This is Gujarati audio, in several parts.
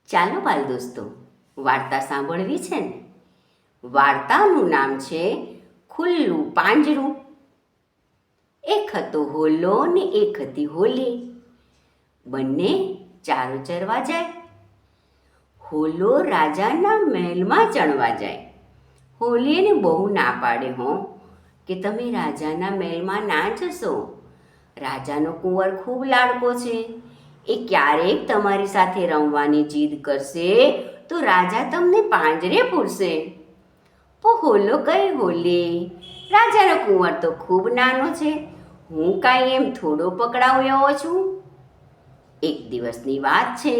ચાલો બાલ દોસ્તો, વાર્તા સાંભળવી છે ને. વાર્તાનું નામ છે ખુલ્લું પાંજરું. એક હતો હોલો ને એક હતી હોલી. બંને ચારો ચરવા જાય. હોલો રાજાના મહેલમાં ચણવા જાય. હોલી એને બહુ ના પાડે કે તમે રાજાના મહેલમાં ના જશો. રાજાનો કુંવર ખૂબ લાડકો છે. એ ક્યારેક તમારી સાથે રમવાની જીદ કરશે તો રાજા તમને પાંજરે પૂરશે. હોલો કહે, હોલી, રાજાનો કુંવર તો ખૂબ નાનો છે, હું કાંઈ એમ થોડો પકડાવ્યો છું. એક દિવસની વાત છે.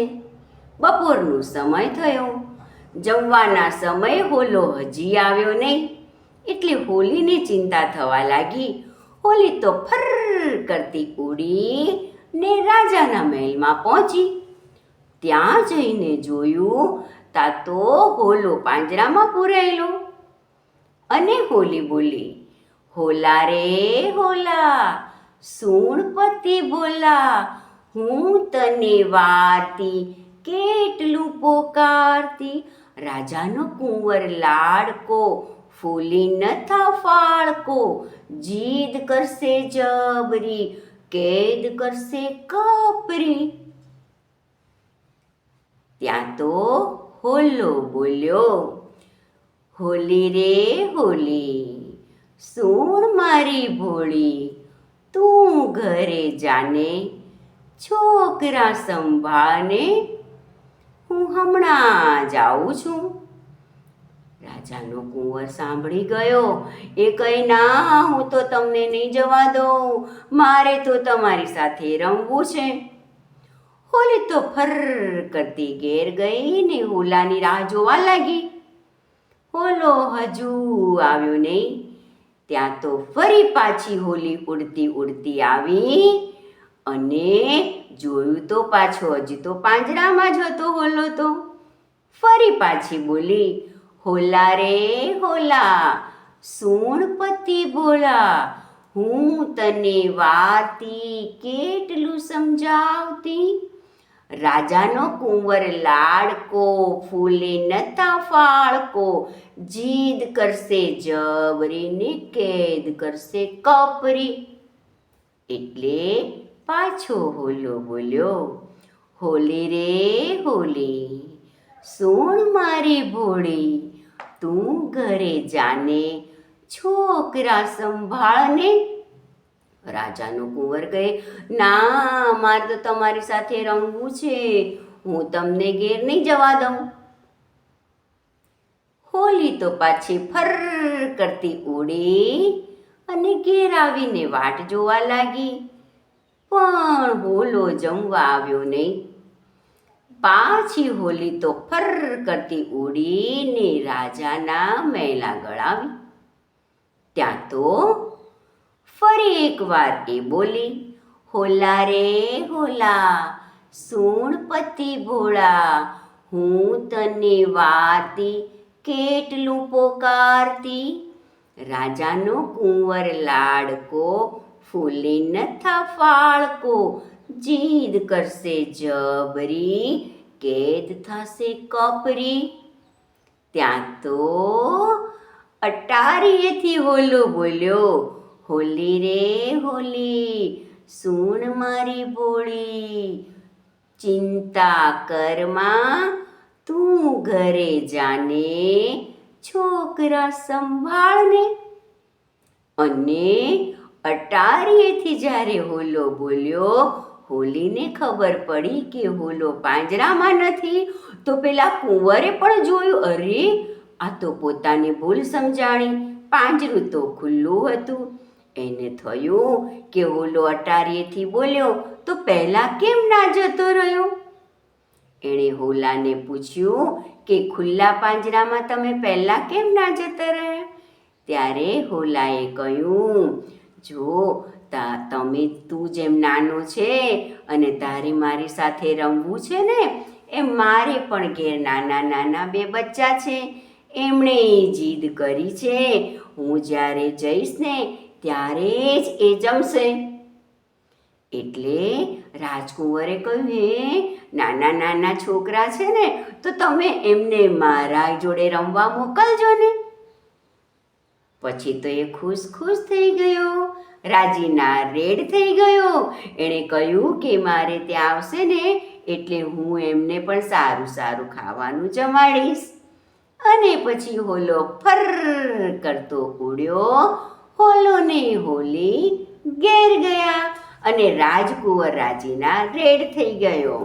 બપોરનો સમય થયો. જમવાના સમયે હોલો હજી આવ્યો નહીં. એટલે હોલીને ચિંતા થવા લાગી. હોલી તો ફર કરતી ઉડી ને રાજાના મહેલમાં પહોંચી. ત્યાં જઈને જોયું તા તો હોલો પાંજરામાં પૂરાયેલો. અને હોલી બોલી, હોલા રે હોલા, સુણ પતિ બોલા, હું તને વારતી કેટલું પોકારતી. રાજાનો કુંવર લાડકો, ફૂલી નથા ફાળકો, જીદ કરશે જબરી, કેદ કરશે કપરી. ત્યાં તો હોલો બોલ્યો, હોલી રે હોલી, સુણ મારી ભોળી, તું ઘરે જાને, છોકરા સંભાળને, હું હમણાં જાઉં છું. રાજાનો કુંવર સાંભળી ગયો. એ કહે, ના, હું તો તમને નહીં જવા દઉં, મારે તો તમારી સાથે રમવું છે. હોલી તો ફર કરતી ઘેર ગઈ ને હોલાની રાહ જોવા લાગી. હોલો હજુ આવ્યો નહીં. ત્યાં તો ફરી પાછી હોલી ઉડતી ઉડતી આવી અને જોયું તો પાછો હજી તો પાંજરામાં જ હતો હોલો. તો ફરી પાછી બોલી, હોલા રે હોલા, સુણ પતિ ભોળા, હું તને વારતી કેટલું સમજાવતી. રાજાનો કુંવર લાડકો, ફૂલે નથા ફાળકો, જીદ કરશે જબરી ને કેદ કરશે કપરી. એટલે પાછો હોલો બોલ્યો, હોલી રે હોલી, સુણ મારી ભોળી, તું ઘરે જાને, છોકરા સંભાળને. રાજાનો કુંવર કહે, ના, મારે તો તમારી સાથે રમવું છે, હું તમને ઘેર નહીં જવા દઉં. હોલી તો પાછી ફર કરતી ઉડી અને ઘેર આવીને વાટ જોવા લાગી. પણ હોલો જમવા આવ્યો નહીં. પાછી હોલી તો ફર કરતી ઉડીને રાજાના મહેલ આગળ આવી. ત્યાં તો ફરી એકવાર એ બોલી, હોલા રે હોલા, સુણ પતિ ભોળા, હું તને વારતી કેટલું પોકારતી. રાજાનો કુંવર લાડકો, ફૂલી નથા ફાળકો, જીદ કરશે જબરી, કેદ થશે કપરી. ત્યાં તો અટારીએથી હોલો બોલ્યો, હોલી રે હોલી, સુણ મારી ભોળી, ચિંતા કરમાં, તું ઘરે જાને, છોકરા સંભાળને. અને અટારીએથી જ્યારે હોલો બોલ્યો, હોલીને ખબર પડી કે હોલો પાંજરામાં નથી. તો પેલા કુંવરે પણ જોયું, અરે, આ તો પોતાની ભૂલ સમજાણી, પાંજરું તો ખુલ્લું હતું. એને થયું કે હોલો અટારીએથી બોલ્યો તો પહેલાં કેમ ના જતો રહ્યો. એણે હોલાને પૂછ્યું કે ખુલ્લા પાંજરામાં તમે પહેલાં કેમ ના જતા રહ્યા. ત્યારે હોલાએ કહ્યું, જો તું જેમ નાનો છે અને તારે મારી સાથે રમવું છે ને, એમ મારે પણ ઘેર નાના નાના બે બચ્ચા છે, એમણે જીદ કરી છે, હું જ્યારે જઈશ ને ત્યારે જ એ જમશે. એટલે રાજકુંવરે કહ્યું, હે નાના નાના છોકરા છે ને, તો તમે એમને મારા જોડે રમવા મોકલજો ને. પછી તો એ ખુશ ખુશ થઈ ગયો, રાજીના રેડ થઈ ગયો. એણે કહ્યું કે મારે ત્યાં આવશે ને એટલે હું એમને પણ સારું સારું ખાવાનું જમાડીશ. અને પછી હોલો ફર કરતો ઉડ્યો, હોલો ને હોલી ઘેર ગયા અને રાજકુંવર રાજીના રેડ થઈ ગયો.